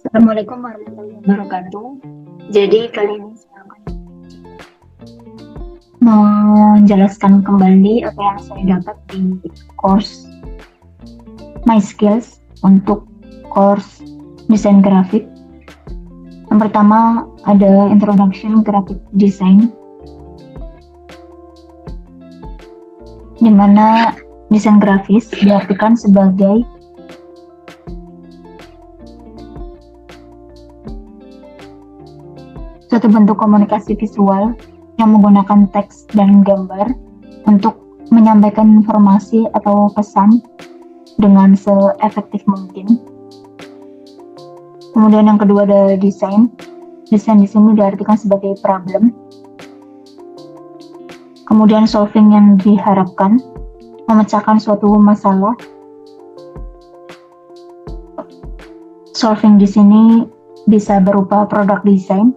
Assalamualaikum warahmatullahi wabarakatuh. Jadi kali ini saya akan menjelaskan kembali apa yang saya dapat di course My Skills untuk course desain grafik. Yang pertama ada Introduction Graphic Design, di mana desain grafis diartikan sebagai suatu bentuk komunikasi visual yang menggunakan teks dan gambar untuk menyampaikan informasi atau pesan dengan seefektif mungkin. Kemudian yang kedua ada desain. Desain di sini diartikan sebagai problem. Kemudian solving yang diharapkan memecahkan suatu masalah. Solving di sini bisa berupa product design,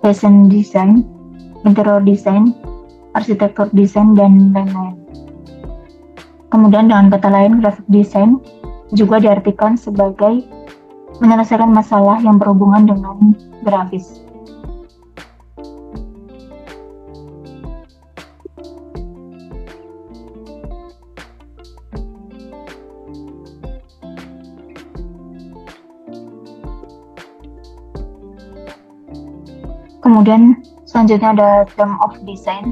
fashion design, interior design, arsitektur design, dan lain-lain. Kemudian dengan kata lain, graphic design juga diartikan sebagai menyelesaikan masalah yang berhubungan dengan grafis. Kemudian selanjutnya ada term of design,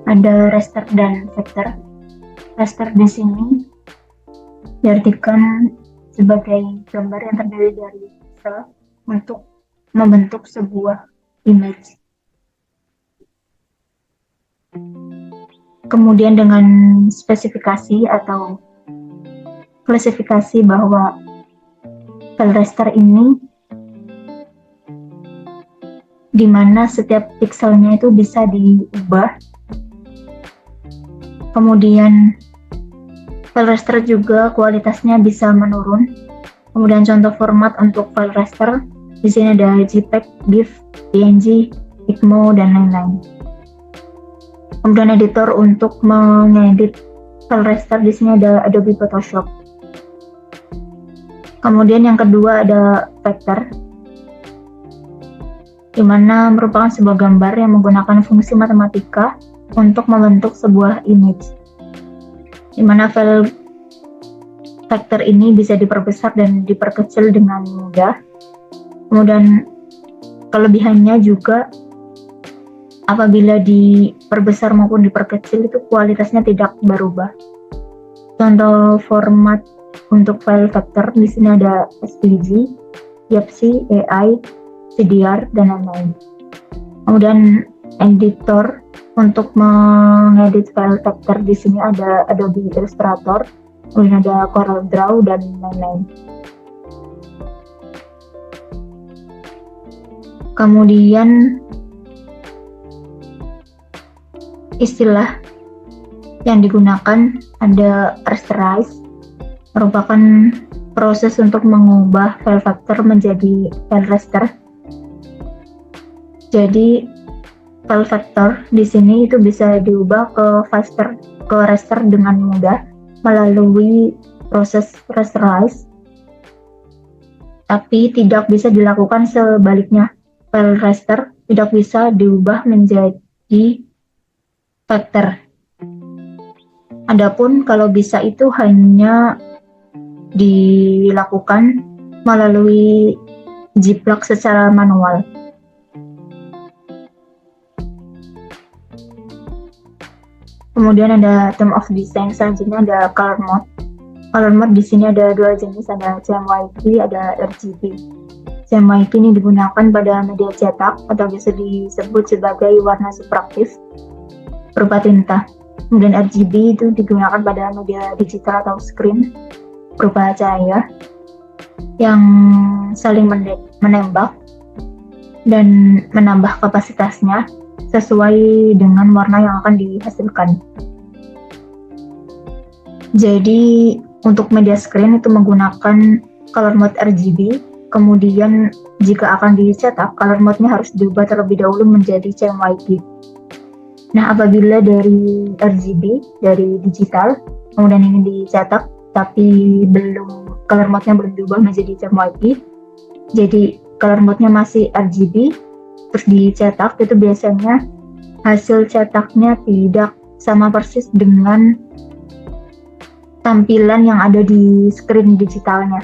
ada raster dan vector. Raster di sini diartikan sebagai gambar yang terdiri dari sel untuk membentuk sebuah image. Kemudian dengan spesifikasi atau klasifikasi bahwa file raster ini di mana setiap pixelnya itu bisa diubah. Kemudian file raster juga kualitasnya bisa menurun. Kemudian contoh format untuk file raster di sini ada JPEG, GIF, PNG, ICMO, dan lain-lain. Kemudian editor untuk mengedit file raster di sini ada Adobe Photoshop. Kemudian yang kedua ada vector, di mana merupakan sebuah gambar yang menggunakan fungsi matematika untuk membentuk sebuah image, di mana file vektor ini bisa diperbesar dan diperkecil dengan mudah. Kemudian kelebihannya juga apabila diperbesar maupun diperkecil itu kualitasnya tidak berubah. Contoh format untuk file vektor di sini ada SVG, YAPC, AI, CDR, dan lain-lain. Kemudian editor untuk mengedit file vektor di sini ada Adobe Illustrator, kemudian ada Corel Draw, dan lain-lain. Kemudian istilah yang digunakan ada rasterize, merupakan proses untuk mengubah file vektor menjadi file raster. Jadi file vektor di sini itu bisa diubah ke raster dengan mudah melalui proses rasterize, tapi tidak bisa dilakukan sebaliknya. File raster tidak bisa diubah menjadi vektor. Adapun kalau bisa itu hanya dilakukan melalui jiplak secara manual. Kemudian ada term of design, selanjutnya ada color mode. Color mode di sini ada dua jenis, ada CMYK, ada RGB. CMYK ini digunakan pada media cetak atau bisa disebut sebagai warna subtraktif berupa tinta. Kemudian RGB itu digunakan pada media digital atau screen berupa cahaya yang saling menembak dan menambah kapasitasnya sesuai dengan warna yang akan dihasilkan. Jadi untuk media screen itu menggunakan color mode RGB, kemudian jika akan dicetak, color mode-nya harus diubah terlebih dahulu menjadi CMYK. Nah, apabila dari RGB, dari digital, kemudian ini dicetak tapi belum color mode-nya belum diubah menjadi hitam lagi. Jadi color mode-nya masih RGB, terus dicetak, itu biasanya hasil cetaknya tidak sama persis dengan tampilan yang ada di screen digitalnya.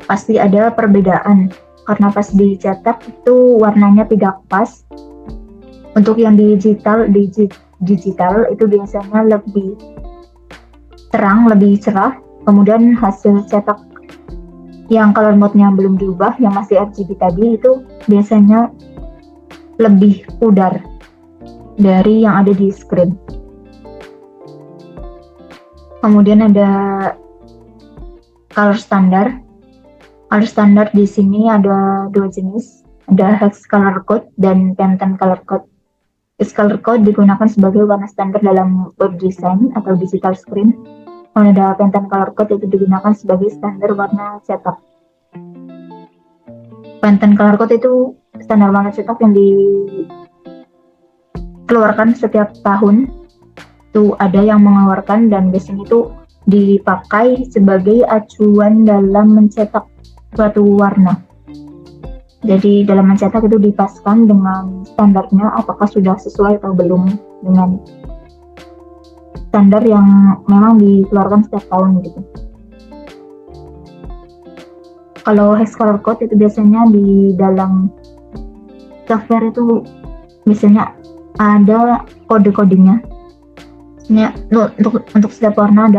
Pasti ada perbedaan, karena pas dicetak itu warnanya tidak pas. Untuk yang digital itu biasanya lebih terang, lebih cerah. Kemudian hasil cetak yang color mode-nya belum diubah, yang masih RGB tadi, itu biasanya lebih pudar dari yang ada di screen. Kemudian ada color standar. Color standar di sini ada dua jenis, ada hex color code dan Pantone color code. Hex color code digunakan sebagai warna standar dalam web design atau digital screen. Kalau ada Pantone color code itu digunakan sebagai standar warna cetak. Pantone color code itu standar warna cetak yang dikeluarkan setiap tahun. Itu ada yang mengeluarkan, dan biasanya itu dipakai sebagai acuan dalam mencetak suatu warna. Jadi dalam mencetak itu dipaskan dengan standarnya, apakah sudah sesuai atau belum dengan standar yang memang dikeluarkan setiap tahun gitu. Kalau hex color code itu biasanya di dalam software itu biasanya ada kode-kodenya. Untuk setiap warna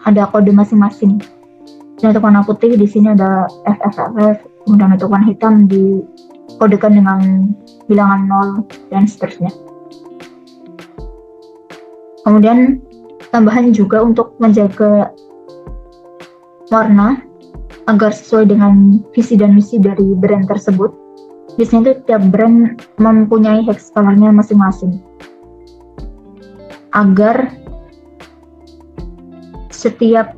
ada kode masing-masing. Dan untuk warna putih di sini ada FFFF, kemudian untuk warna hitam dikodekan dengan bilangan 0 dan seterusnya. Kemudian tambahan juga untuk menjaga warna agar sesuai dengan visi dan misi dari brand tersebut. Biasanya itu tiap brand mempunyai hex color-nya masing-masing, agar setiap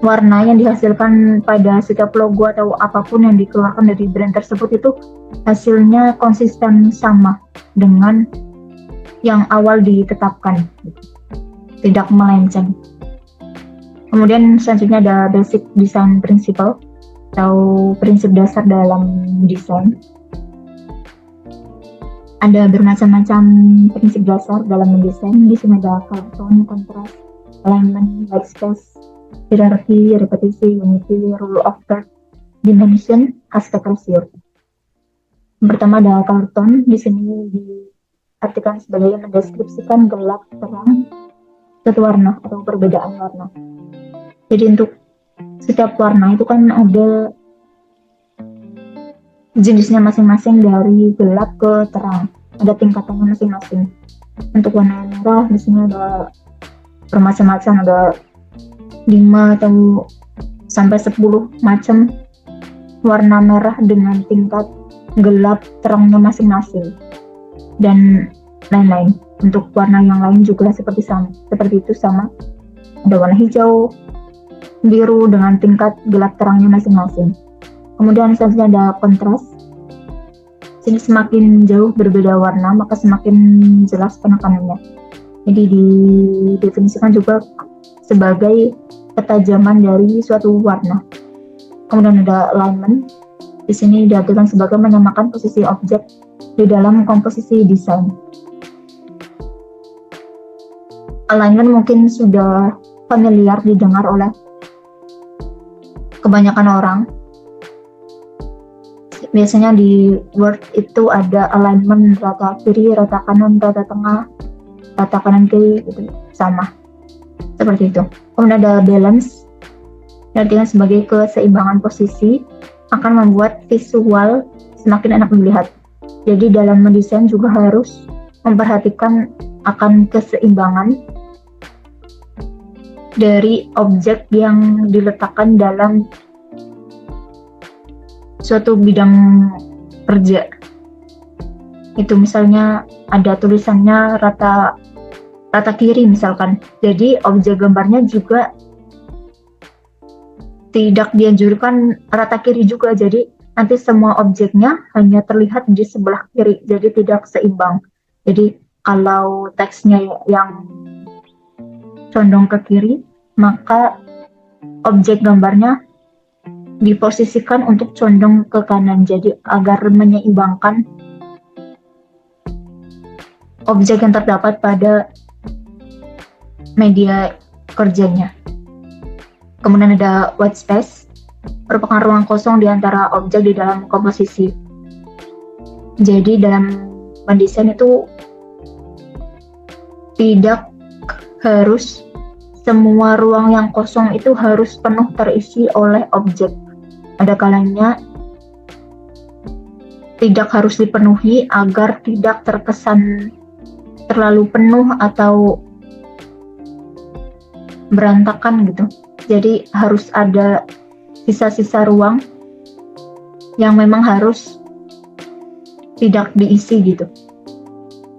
warna yang dihasilkan pada setiap logo atau apapun yang dikeluarkan dari brand tersebut itu hasilnya konsisten sama dengan yang awal ditetapkan, tidak melenceng. Kemudian selanjutnya ada basic design principle atau prinsip dasar dalam desain. Ada bermacam-macam prinsip dasar dalam mendesain. Di sini ada color tone, contrast, alignment, white space, hierarki, repetisi, unity, rule of third, dimension, aspect ratio. Yang pertama ada color tone. Di sini diartikan sebagai mendeskripsikan gelap terang suatu warna atau perbedaan warna. Jadi untuk setiap warna itu kan ada jenisnya masing-masing, dari gelap ke terang, ada tingkatannya masing-masing. Untuk warna merah di sini ada bermacam-macam, ada 5 atau sampai 10 macam warna merah dengan tingkat gelap terangnya masing-masing, dan lain-lain. Untuk warna yang lain juga seperti itu sama. Ada warna hijau, biru dengan tingkat gelap terangnya masing-masing. Kemudian selanjutnya ada kontras. Sini semakin jauh berbeda warna, maka semakin jelas penekanannya. Jadi didefinisikan juga sebagai ketajaman dari suatu warna. Kemudian ada alignment. Di sini diartikan sebagai menyamakan posisi objek di dalam komposisi desain. Alignment mungkin sudah familiar didengar oleh kebanyakan orang. Biasanya di Word itu ada alignment rata kiri, rata kanan, rata tengah, rata kanan kiri, gitu, sama seperti itu. Kemudian ada balance, diartikan sebagai keseimbangan posisi, akan membuat visual semakin enak dilihat. Jadi dalam mendesain juga harus memperhatikan akan keseimbangan dari objek yang diletakkan dalam suatu bidang kerja. Itu misalnya ada tulisannya rata kiri misalkan. Jadi objek gambarnya juga tidak dianjurkan rata kiri juga. Jadi nanti semua objeknya hanya terlihat di sebelah kiri. Jadi tidak seimbang. Jadi kalau teksnya yang condong ke kiri, maka objek gambarnya diposisikan untuk condong ke kanan, jadi agar menyeimbangkan objek yang terdapat pada media kerjanya. Kemudian ada white space, merupakan ruang kosong di antara objek di dalam komposisi. Jadi dalam mendesain itu tidak harus semua ruang yang kosong itu harus penuh terisi oleh objek. Ada kalanya tidak harus dipenuhi agar tidak terkesan terlalu penuh atau berantakan gitu. Jadi harus ada sisa-sisa ruang yang memang harus tidak diisi gitu.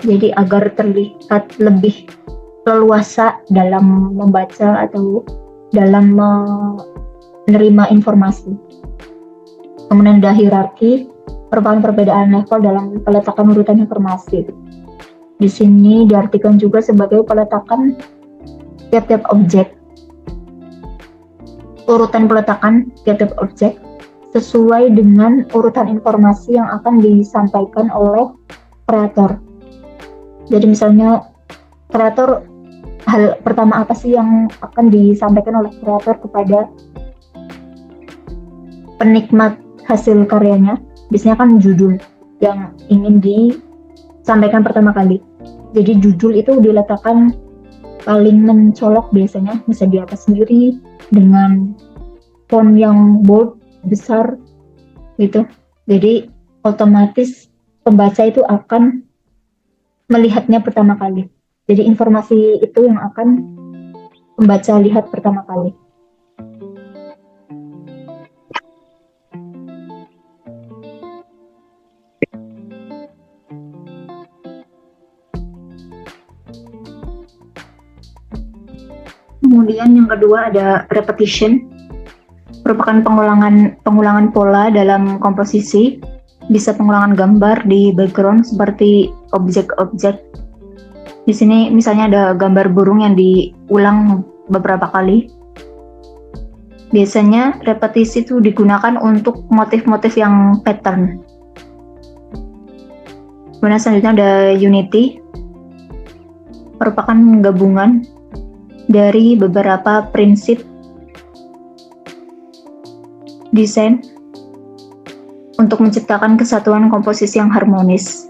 Jadi agar terlihat lebih leluasa dalam membaca atau dalam menerima informasi. Kemudian ada hierarki, merupakan perbedaan level dalam peletakan urutan informasi. Di sini diartikan juga sebagai peletakan tiap-tiap objek. Urutan peletakan tiap-tiap objek sesuai dengan urutan informasi yang akan disampaikan oleh kreator. Jadi misalnya kreator, hal pertama apa sih yang akan disampaikan oleh kreator kepada penikmat hasil karyanya? Biasanya kan judul yang ingin disampaikan pertama kali. Jadi judul itu diletakkan paling mencolok, biasanya bisa di atas sendiri dengan font yang bold, besar gitu. Jadi otomatis pembaca itu akan melihatnya pertama kali. Jadi informasi itu yang akan pembaca lihat pertama kali. Kemudian yang kedua ada repetition, merupakan pengulangan pola dalam komposisi, bisa pengulangan gambar di background seperti objek-objek. Di sini misalnya ada gambar burung yang diulang beberapa kali. Biasanya repetisi itu digunakan untuk motif-motif yang pattern. Kemudian selanjutnya ada unity, merupakan gabungan dari beberapa prinsip desain untuk menciptakan kesatuan komposisi yang harmonis.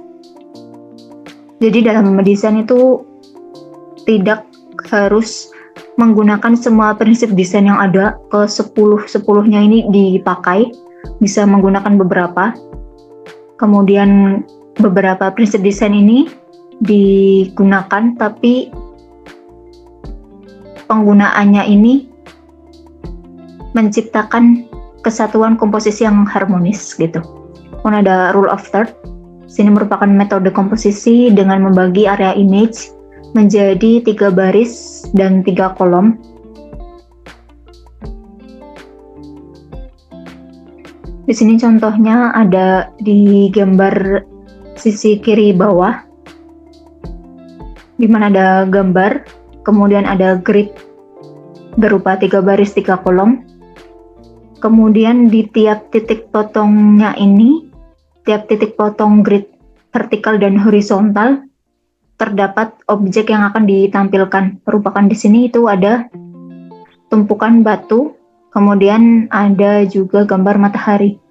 Jadi dalam mendesain itu tidak harus menggunakan semua prinsip desain yang ada ke 10-10-nya ini dipakai, bisa menggunakan beberapa. Kemudian beberapa prinsip desain ini digunakan, tapi penggunaannya ini menciptakan kesatuan komposisi yang harmonis gitu. Kemudian ada rule of third. Sini merupakan metode komposisi dengan membagi area image menjadi 3 baris dan 3 kolom. Di sini contohnya ada di gambar sisi kiri bawah, di mana ada gambar, kemudian ada grid berupa 3 baris 3 kolom. Kemudian di tiap titik potongnya ini, tiap titik potong grid vertikal dan horizontal, terdapat objek yang akan ditampilkan. Merupakan di sini itu ada tumpukan batu, kemudian ada juga gambar matahari.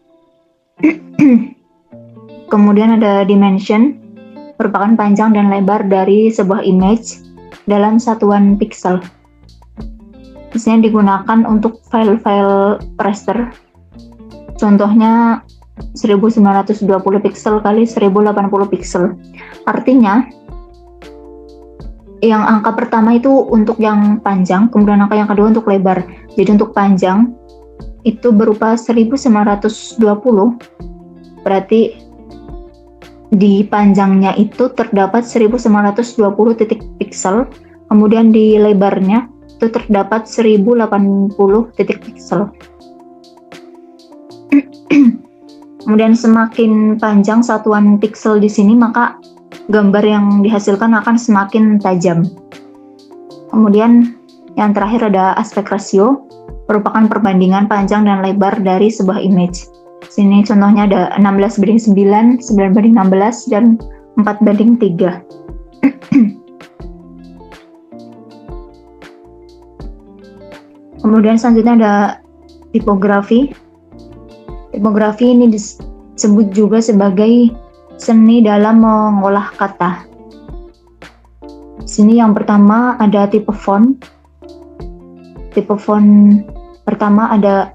Kemudian ada dimension, merupakan panjang dan lebar dari sebuah image dalam satuan pixel. Biasanya digunakan untuk file-file raster. Contohnya 1920 pixel kali 1080 pixel. Artinya yang angka pertama itu untuk yang panjang, kemudian angka yang kedua untuk lebar. Jadi untuk panjang itu berupa 1920, berarti di panjangnya itu terdapat 1920 titik pixel, kemudian di lebarnya itu terdapat 1080 titik pixel. Kemudian semakin panjang satuan pixel di sini, maka gambar yang dihasilkan akan semakin tajam. Kemudian Yang terakhir ada aspect ratio, merupakan perbandingan panjang dan lebar dari sebuah image. Sini contohnya ada 16:9, 9:16, dan 4:3. Kemudian selanjutnya ada tipografi. Tipografi ini disebut juga sebagai seni dalam mengolah kata. Sini yang pertama ada tipe font. Tipe font pertama ada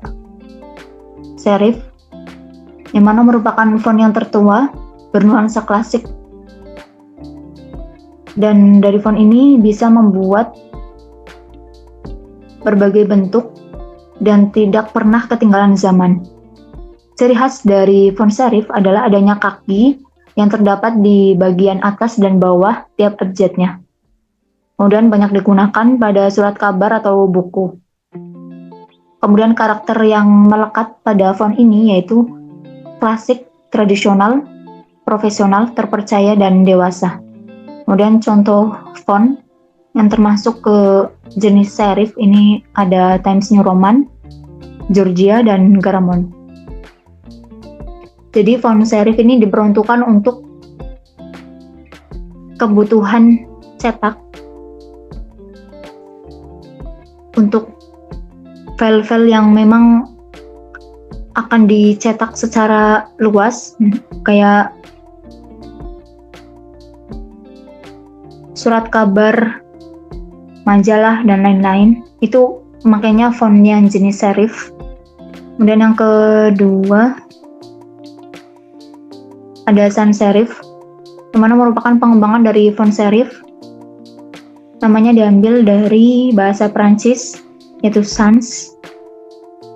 serif, yang mana merupakan font yang tertua, bernuansa klasik. Dan dari font ini bisa membuat berbagai bentuk dan tidak pernah ketinggalan zaman. Ciri khas dari font serif adalah adanya kaki yang terdapat di bagian atas dan bawah tiap abjadnya. Kemudian banyak digunakan pada surat kabar atau buku. Kemudian karakter yang melekat pada font ini yaitu klasik, tradisional, profesional, terpercaya, dan dewasa. Kemudian contoh font yang termasuk ke jenis serif ini ada Times New Roman, Georgia, dan Garamond. Jadi font serif ini diperuntukkan untuk kebutuhan cetak, untuk file-file yang memang akan dicetak secara luas, kayak surat kabar, majalah, dan lain-lain. Itu makanya fontnya jenis serif. Kemudian yang kedua ada sans serif, yang mana merupakan pengembangan dari font serif. Namanya diambil dari bahasa Prancis, yaitu sans,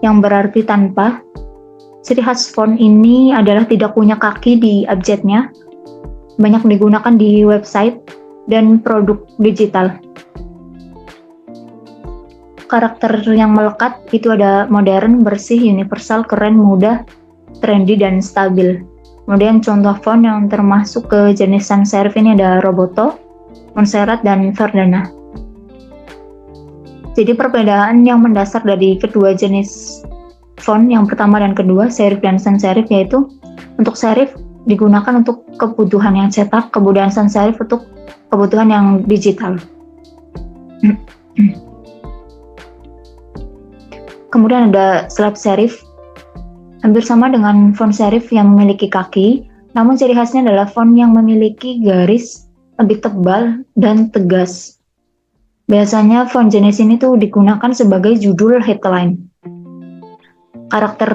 yang berarti tanpa. Ciri khas font ini adalah tidak punya kaki di abjadnya, banyak digunakan di website dan produk digital. Karakter yang melekat itu ada modern, bersih, universal, keren, mudah, trendy, dan stabil. Kemudian contoh font yang termasuk ke jenis sans serif ini ada Roboto, Montserrat, dan Verdana. Jadi perbedaan yang mendasar dari kedua jenis font yang pertama dan kedua, serif dan sans serif, yaitu untuk serif digunakan untuk kebutuhan yang cetak, kemudian sans serif untuk kebutuhan yang digital. Kemudian ada slab serif, hampir sama dengan font serif yang memiliki kaki, namun ciri khasnya adalah font yang memiliki garis lebih tebal dan tegas. Biasanya font jenis ini tuh digunakan sebagai judul headline. Karakter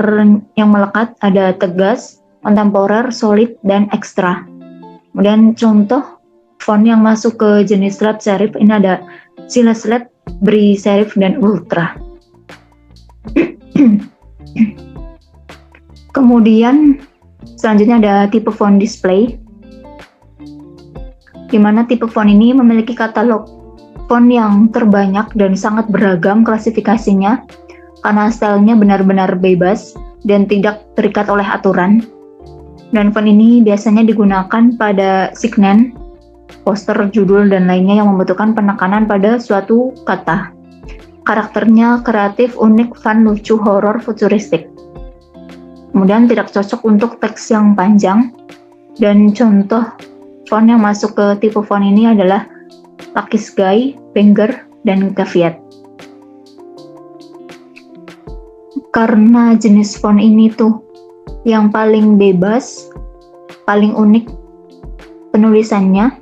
yang melekat ada tegas, kontemporer, solid, dan ekstra. Kemudian contoh font yang masuk ke jenis slab serif ini ada Silas Slab, Brie Serif, dan Ultra. Kemudian selanjutnya ada tipe font display, di mana tipe font ini memiliki katalog font yang terbanyak dan sangat beragam klasifikasinya karena stylenya benar-benar bebas dan tidak terikat oleh aturan. Dan font ini biasanya digunakan pada signen, poster, judul, dan lainnya yang membutuhkan penekanan pada suatu kata. Karakternya kreatif, unik, fun, lucu, horor, futuristik. Kemudian tidak cocok untuk teks yang panjang. Dan contoh font yang masuk ke tipe font ini adalah Lucky Sky, Wenger, dan Caveat. Karena jenis font ini tuh yang paling bebas, paling unik penulisannya,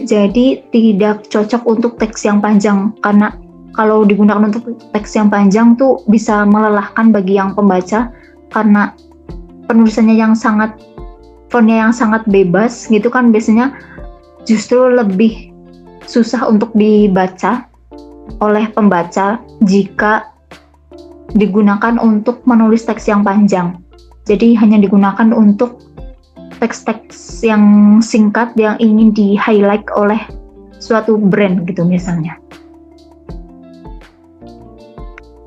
jadi tidak cocok untuk teks yang panjang, karena kalau digunakan untuk teks yang panjang tuh bisa melelahkan bagi yang pembaca karena penulisannya yang sangat, fontnya yang sangat bebas gitu kan, biasanya justru lebih susah untuk dibaca oleh pembaca jika digunakan untuk menulis teks yang panjang. Jadi hanya digunakan untuk teks-teks yang singkat yang ingin di-highlight oleh suatu brand gitu misalnya.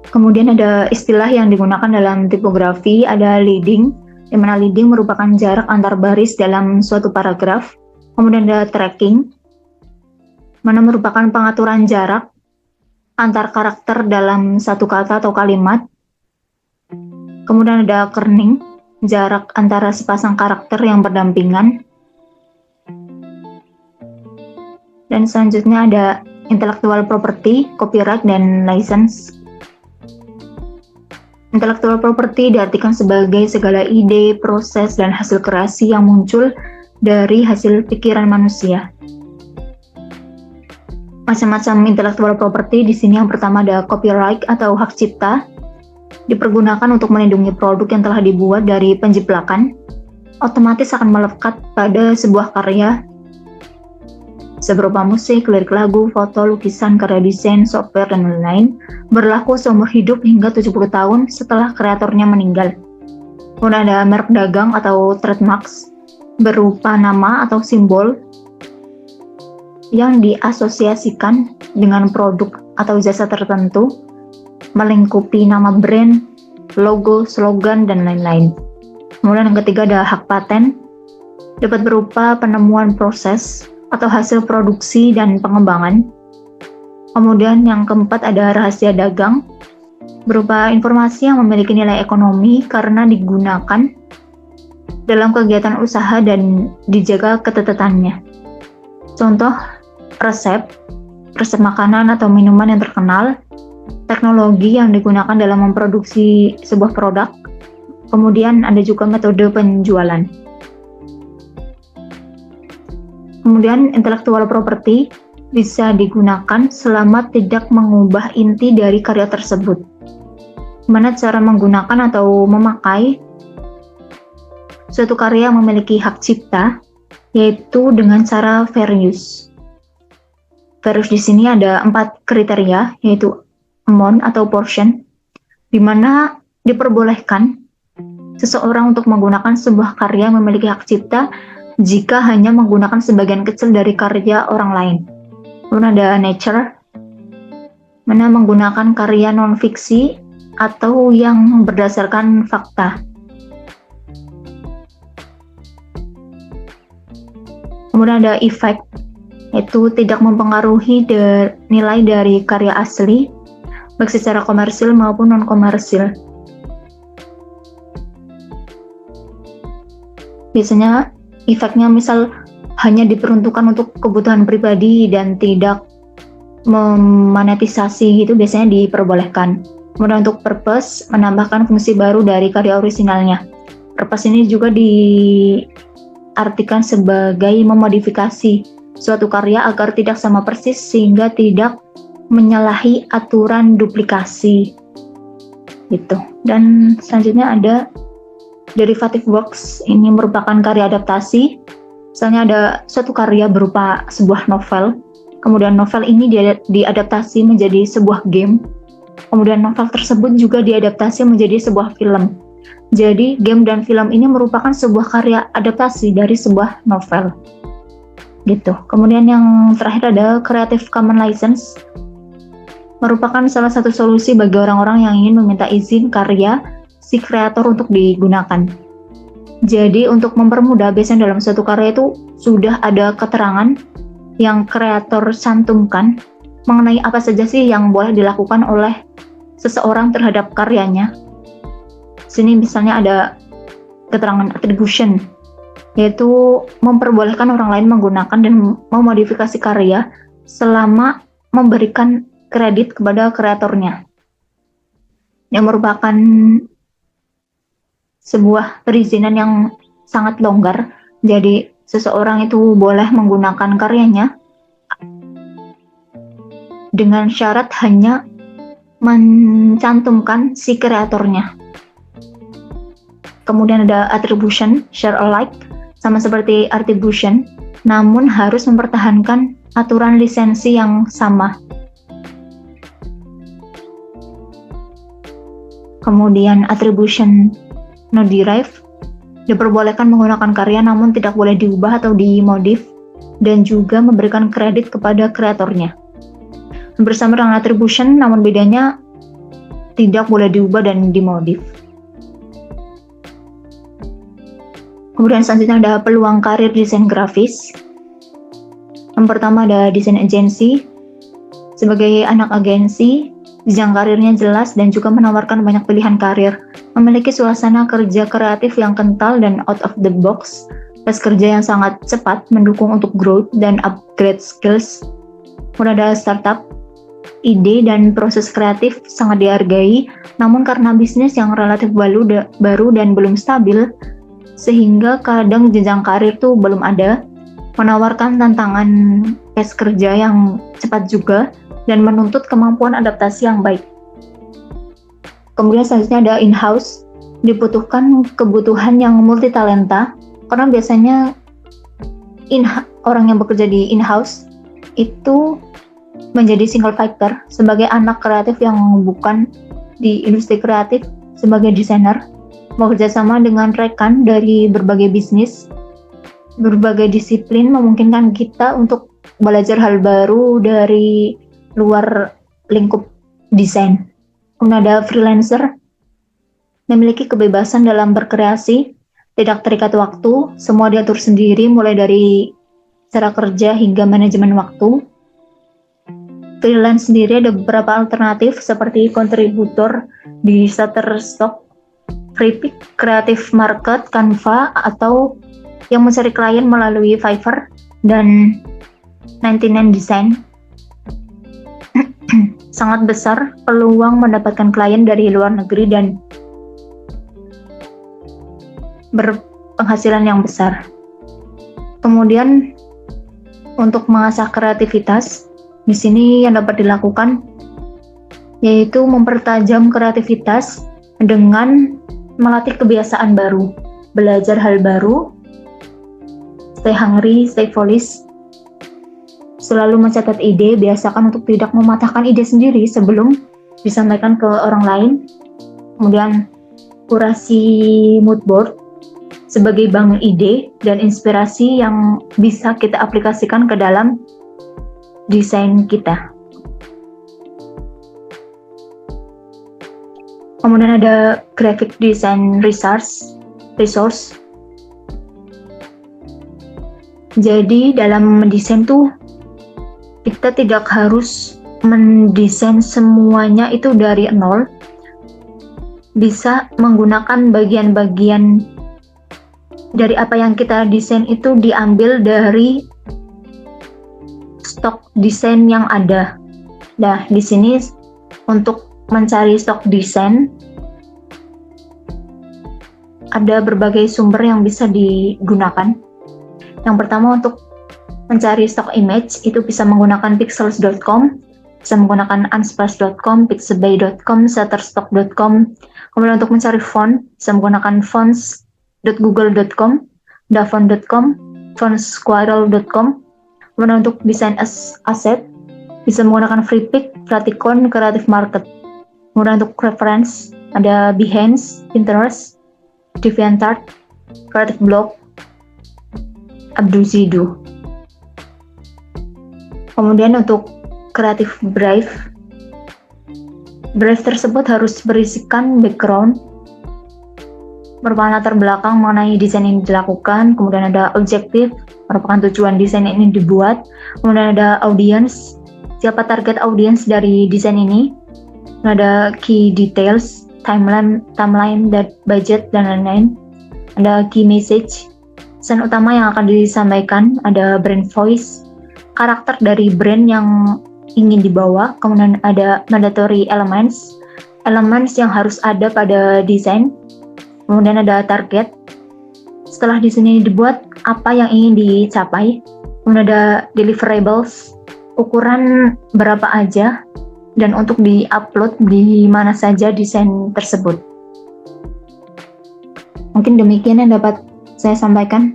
Kemudian ada istilah yang digunakan dalam tipografi, ada leading, di mana leading merupakan jarak antar baris dalam suatu paragraf. Kemudian ada tracking, mana merupakan pengaturan jarak antar karakter dalam satu kata atau kalimat. Kemudian ada kerning, jarak antara sepasang karakter yang berdampingan. Dan selanjutnya ada intellectual property, copyright, dan license. Intellectual property diartikan sebagai segala ide, proses, dan hasil kreasi yang muncul dari hasil pikiran manusia. Macam-macam intellectual property di sini. Yang pertama ada copyright atau hak cipta, dipergunakan untuk melindungi produk yang telah dibuat dari penjiplakan, otomatis akan melekat pada sebuah karya seberupa musik, lirik lagu, foto, lukisan, karya desain, software, dan lain-lain, berlaku seumur hidup hingga 70 tahun setelah kreatornya meninggal. Kemudian ada merek dagang atau trademarks, berupa nama atau simbol yang diasosiasikan dengan produk atau jasa tertentu, melingkupi nama brand, logo, slogan, dan lain-lain. Kemudian yang ketiga ada hak paten, dapat berupa penemuan proses atau hasil produksi dan pengembangan. Kemudian yang keempat ada rahasia dagang, berupa informasi yang memiliki nilai ekonomi karena digunakan dalam kegiatan usaha dan dijaga ketetatannya. Contoh, resep makanan atau minuman yang terkenal, teknologi yang digunakan dalam memproduksi sebuah produk, kemudian ada juga metode penjualan. Kemudian intellectual property bisa digunakan selama tidak mengubah inti dari karya tersebut. Gimana cara menggunakan atau memakai suatu karya yang memiliki hak cipta, yaitu dengan cara fair use. Fair use di sini ada 4 kriteria, yaitu amount atau portion, di mana diperbolehkan seseorang untuk menggunakan sebuah karya yang memiliki hak cipta jika hanya menggunakan sebagian kecil dari karya orang lain. Kemudian ada nature, mana menggunakan karya non-fiksi atau yang berdasarkan fakta. Kemudian ada effect, yaitu tidak mempengaruhi nilai dari karya asli, baik secara komersil maupun non-komersil. Biasanya efeknya misal hanya diperuntukkan untuk kebutuhan pribadi dan tidak memonetisasi gitu, biasanya diperbolehkan. Kemudian untuk purpose, menambahkan fungsi baru dari karya orisinalnya. Purpose ini juga diartikan sebagai memodifikasi suatu karya agar tidak sama persis sehingga tidak menyalahi aturan duplikasi gitu. Dan selanjutnya ada derivative works, ini merupakan karya adaptasi. Misalnya ada suatu karya berupa sebuah novel, kemudian novel ini diadaptasi menjadi sebuah game, kemudian novel tersebut juga diadaptasi menjadi sebuah film. Jadi game dan film ini merupakan sebuah karya adaptasi dari sebuah novel gitu. Kemudian yang terakhir ada Creative Commons License, merupakan salah satu solusi bagi orang-orang yang ingin meminta izin karya si kreator untuk digunakan. Jadi untuk mempermudah, biasanya dalam suatu karya itu sudah ada keterangan yang kreator cantumkan mengenai apa saja sih yang boleh dilakukan oleh seseorang terhadap karyanya. Sini misalnya ada keterangan attribution, yaitu memperbolehkan orang lain menggunakan dan memodifikasi karya selama memberikan kredit kepada kreatornya, yang merupakan sebuah perizinan yang sangat longgar. Jadi seseorang itu boleh menggunakan karyanya dengan syarat hanya mencantumkan si kreatornya. Kemudian ada attribution, share alike, sama seperti attribution, namun harus mempertahankan aturan lisensi yang sama. Kemudian attribution no derive, diperbolehkan menggunakan karya namun tidak boleh diubah atau dimodif, dan juga memberikan kredit kepada kreatornya. Bersama dengan attribution, namun bedanya tidak boleh diubah dan dimodif. Kemudian selanjutnya ada peluang karir desain grafis. Yang pertama ada desain agency. Sebagai anak agensi, jenjang karirnya jelas dan juga menawarkan banyak pilihan karir. Memiliki suasana kerja kreatif yang kental dan out of the box, tes kerja yang sangat cepat mendukung untuk growth dan upgrade skills. Kemudian ada startup, ide dan proses kreatif sangat dihargai, namun karena bisnis yang relatif baru dan belum stabil, sehingga kadang jenjang karir tuh belum ada, menawarkan tantangan tes kerja yang cepat juga, dan menuntut kemampuan adaptasi yang baik. Kemudian selanjutnya ada in-house, dibutuhkan kebutuhan yang multitalenta, karena biasanya orang yang bekerja di in-house itu menjadi single factor sebagai anak kreatif yang bukan di industri kreatif sebagai desainer, bekerja sama dengan rekan dari berbagai bisnis, berbagai disiplin memungkinkan kita untuk belajar hal baru dari luar lingkup desain. Kemudian ada freelancer, memiliki kebebasan dalam berkreasi, tidak terikat waktu, semua diatur sendiri mulai dari cara kerja hingga manajemen waktu. Freelance sendiri ada beberapa alternatif seperti kontributor di Shutterstock, Freepik, Creative Market, Canva, atau yang mencari klien melalui Fiverr dan 99 Design. Sangat besar peluang mendapatkan klien dari luar negeri dan berpenghasilan yang besar. Kemudian untuk mengasah kreativitas, di sini yang dapat dilakukan yaitu mempertajam kreativitas dengan melatih kebiasaan baru, belajar hal baru, stay hungry, stay foolish, selalu mencatat ide, biasakan untuk tidak mematahkan ide sendiri sebelum disampaikan ke orang lain. Kemudian kurasi mood board sebagai bank ide dan inspirasi yang bisa kita aplikasikan ke dalam desain kita. Kemudian ada graphic design resource. Jadi dalam mendesain tuh kita tidak harus mendesain semuanya itu dari nol. Bisa menggunakan bagian-bagian dari apa yang kita desain itu diambil dari stok desain yang ada. Nah, di sini untuk mencari stok desain ada berbagai sumber yang bisa digunakan. Yang pertama untuk mencari stok image itu bisa menggunakan pixels.com, bisa menggunakan unsplash.com, pixabay.com, shutterstock.com. Kemudian untuk mencari font bisa menggunakan fonts.google.com, dafont.com, fontsquirrel.com. Kemudian untuk desain aset bisa menggunakan Freepik, Flaticon, Creative Market. Kemudian untuk reference ada Behance, Pinterest, DeviantArt, Creative Block, Abduzidu. Kemudian untuk Creative Brief tersebut harus berisikan background, merupakan latar belakang mengenai desain yang dilakukan. Kemudian ada objektif, merupakan tujuan desain ini dibuat. Kemudian ada audience, siapa target audience dari desain ini. Ada key details, timeline, budget, dan lain-lain. Ada key message, pesan utama yang akan disampaikan. Ada brand voice, karakter dari brand yang ingin dibawa. Kemudian ada mandatory elements yang harus ada pada desain. Kemudian ada target, setelah desain ini dibuat, apa yang ingin dicapai. Kemudian ada deliverables, ukuran berapa aja, dan untuk di-upload di mana saja desain tersebut. Mungkin demikian yang dapat saya sampaikan.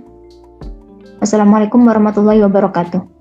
Wassalamualaikum warahmatullahi wabarakatuh.